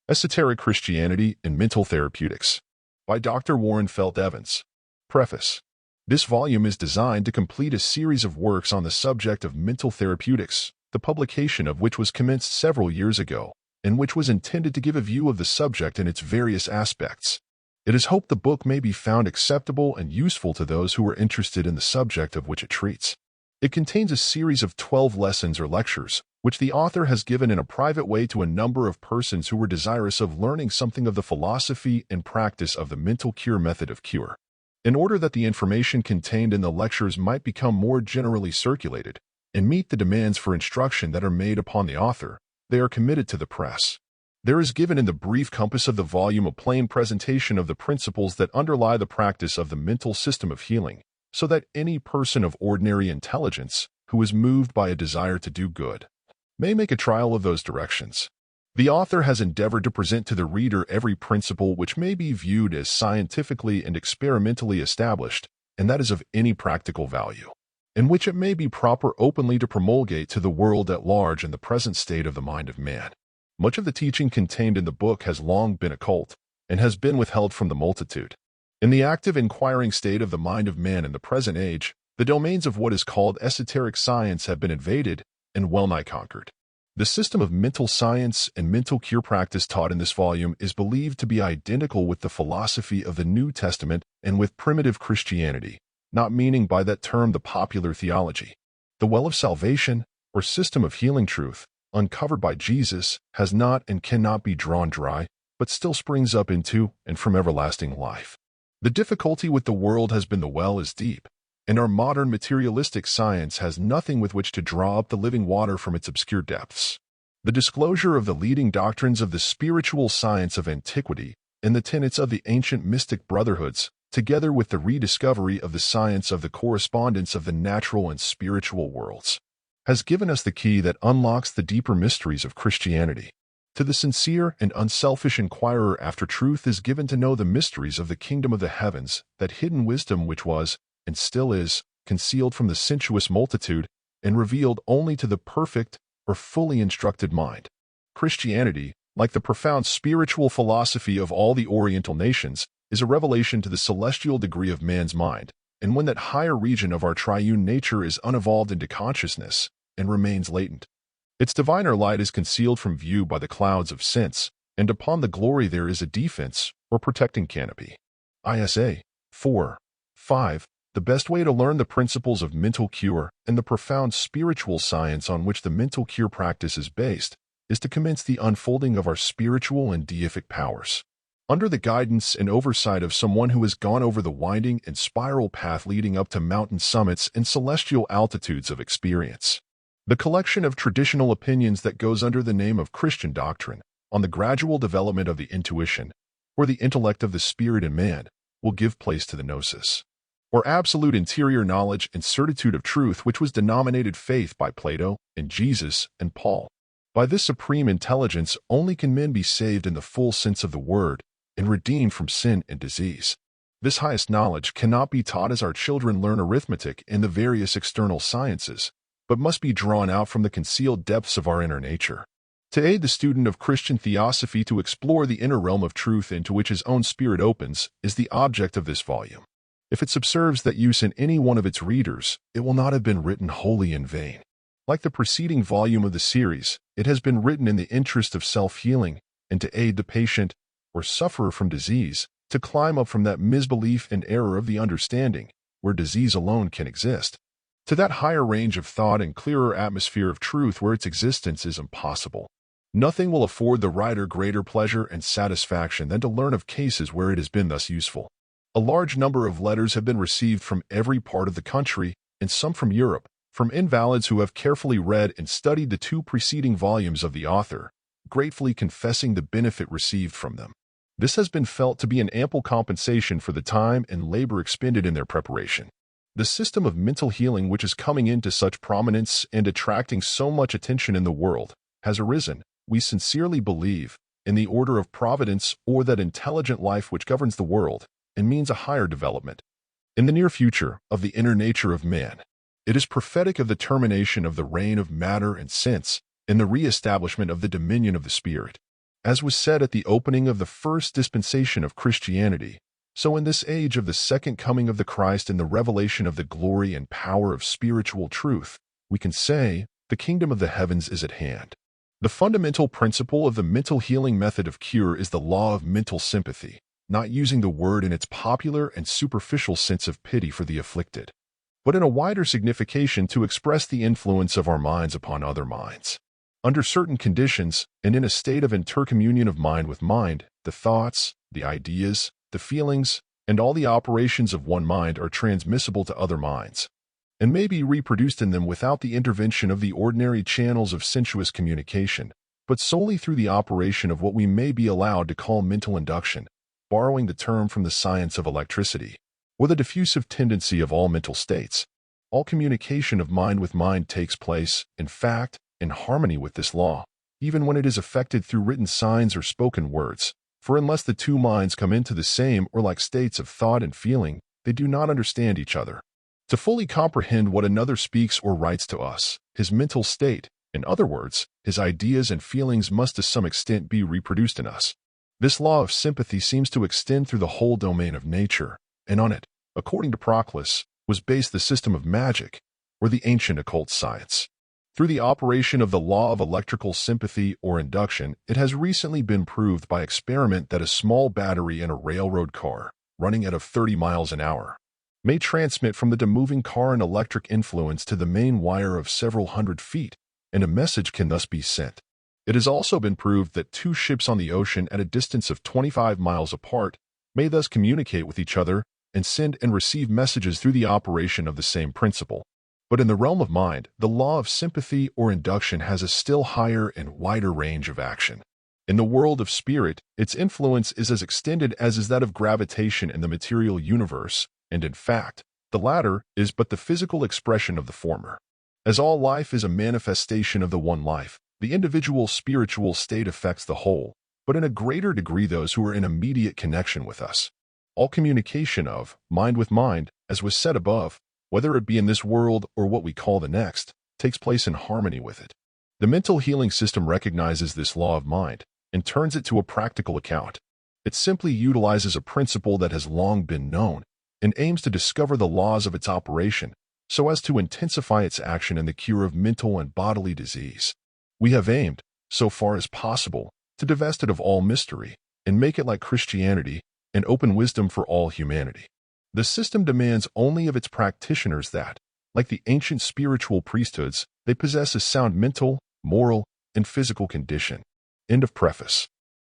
Esoteric Christianity and Mental Therapeutics by Dr. Warren Felt Evans. Preface. This volume is designed to complete a series of works on the subject of mental therapeutics, the publication of which was commenced several years ago, and which was intended to give a view of the subject in its various aspects. It is hoped the book may be found acceptable and useful to those who are interested in the subject of which it treats. It contains a series of 12 lessons or lectures, which the author has given in a private way to a number of persons who were desirous of learning something of the philosophy and practice of the mental cure method of cure. In order that the information contained in the lectures might become more generally circulated and meet the demands for instruction that are made upon the author, they are committed to the press. There is given in the brief compass of the volume a plain presentation of the principles that underlie the practice of the mental system of healing, so that any person of ordinary intelligence who is moved by a desire to do good may make a trial of those directions. The author has endeavored to present to the reader every principle which may be viewed as scientifically and experimentally established, and that is of any practical value, in which it may be proper openly to promulgate to the world at large in the present state of the mind of man. Much of the teaching contained in the book has long been occult, and has been withheld from the multitude. In the active inquiring state of the mind of man in the present age, the domains of what is called esoteric science have been invaded and well-nigh conquered. The system of mental science and mental cure practice taught in this volume is believed to be identical with the philosophy of the New Testament and with primitive Christianity, not meaning by that term the popular theology. The well of salvation, or system of healing truth, uncovered by Jesus, has not and cannot be drawn dry, but still springs up into and from everlasting life. The difficulty with the world has been the well is deep, and our modern materialistic science has nothing with which to draw up the living water from its obscure depths. The disclosure of the leading doctrines of the spiritual science of antiquity and the tenets of the ancient mystic brotherhoods, together with the rediscovery of the science of the correspondence of the natural and spiritual worlds, has given us the key that unlocks the deeper mysteries of Christianity. To the sincere and unselfish inquirer after truth is given to know the mysteries of the kingdom of the heavens, that hidden wisdom which was, and still is, concealed from the sensuous multitude and revealed only to the perfect or fully instructed mind. Christianity, like the profound spiritual philosophy of all the Oriental nations, is a revelation to the celestial degree of man's mind, and when that higher region of our triune nature is unevolved into consciousness and remains latent. Its diviner light is concealed from view by the clouds of sense, and upon the glory there is a defense or protecting canopy. ISA 4:5. The best way to learn the principles of mental cure and the profound spiritual science on which the mental cure practice is based is to commence the unfolding of our spiritual and deific powers, under the guidance and oversight of someone who has gone over the winding and spiral path leading up to mountain summits and celestial altitudes of experience. The collection of traditional opinions that goes under the name of Christian doctrine on the gradual development of the intuition, or the intellect of the spirit in man, will give place to the gnosis, or absolute interior knowledge and certitude of truth, which was denominated faith by Plato and Jesus and Paul. By this supreme intelligence only can men be saved in the full sense of the word and redeemed from sin and disease. This highest knowledge cannot be taught as our children learn arithmetic and the various external sciences, but must be drawn out from the concealed depths of our inner nature. To aid the student of Christian theosophy to explore the inner realm of truth into which his own spirit opens is the object of this volume. If it subserves that use in any one of its readers, it will not have been written wholly in vain. Like the preceding volume of the series, it has been written in the interest of self-healing and to aid the patient or sufferer from disease to climb up from that misbelief and error of the understanding, where disease alone can exist, to that higher range of thought and clearer atmosphere of truth where its existence is impossible. Nothing will afford the writer greater pleasure and satisfaction than to learn of cases where it has been thus useful. A large number of letters have been received from every part of the country, and some from Europe, from invalids who have carefully read and studied the 2 preceding volumes of the author, gratefully confessing the benefit received from them. This has been felt to be an ample compensation for the time and labor expended in their preparation. The system of mental healing which is coming into such prominence and attracting so much attention in the world has arisen, we sincerely believe, in the order of providence or that intelligent life which governs the world and means a higher development, in the near future, of the inner nature of man. It is prophetic of the termination of the reign of matter and sense and the re-establishment of the dominion of the spirit. As was said at the opening of the first dispensation of Christianity, so in this age of the second coming of the Christ and the revelation of the glory and power of spiritual truth, we can say, the kingdom of the heavens is at hand. The fundamental principle of the mental healing method of cure is the law of mental sympathy, not using the word in its popular and superficial sense of pity for the afflicted, but in a wider signification to express the influence of our minds upon other minds. Under certain conditions, and in a state of intercommunion of mind with mind, the thoughts, the ideas, the feelings, and all the operations of one mind are transmissible to other minds, and may be reproduced in them without the intervention of the ordinary channels of sensuous communication, but solely through the operation of what we may be allowed to call mental induction, borrowing the term from the science of electricity, or the diffusive tendency of all mental states. All communication of mind with mind takes place, in fact, in harmony with this law, even when it is effected through written signs or spoken words, for unless the two minds come into the same or like states of thought and feeling, they do not understand each other. To fully comprehend what another speaks or writes to us, his mental state, in other words, his ideas and feelings must to some extent be reproduced in us. This law of sympathy seems to extend through the whole domain of nature, and on it, according to Proclus, was based the system of magic, or the ancient occult science. Through the operation of the law of electrical sympathy or induction, it has recently been proved by experiment that a small battery in a railroad car, running at 30 miles an hour, may transmit from the moving car an electric influence to the main wire of several hundred feet, and a message can thus be sent. It has also been proved that two ships on the ocean at a distance of 25 miles apart may thus communicate with each other and send and receive messages through the operation of the same principle. But in the realm of mind, the law of sympathy or induction has a still higher and wider range of action. In the world of spirit, its influence is as extended as is that of gravitation in the material universe, and in fact, the latter is but the physical expression of the former. As all life is a manifestation of the one life, the individual spiritual state affects the whole, but in a greater degree those who are in immediate connection with us. All communication of mind with mind, as was said above, whether it be in this world or what we call the next, takes place in harmony with it. The mental healing system recognizes this law of mind and turns it to a practical account. It simply utilizes a principle that has long been known and aims to discover the laws of its operation so as to intensify its action in the cure of mental and bodily disease. We have aimed, so far as possible, to divest it of all mystery and make it like Christianity and open wisdom for all humanity. The system demands only of its practitioners that, like the ancient spiritual priesthoods, they possess a sound mental, moral, and physical condition. End of preface.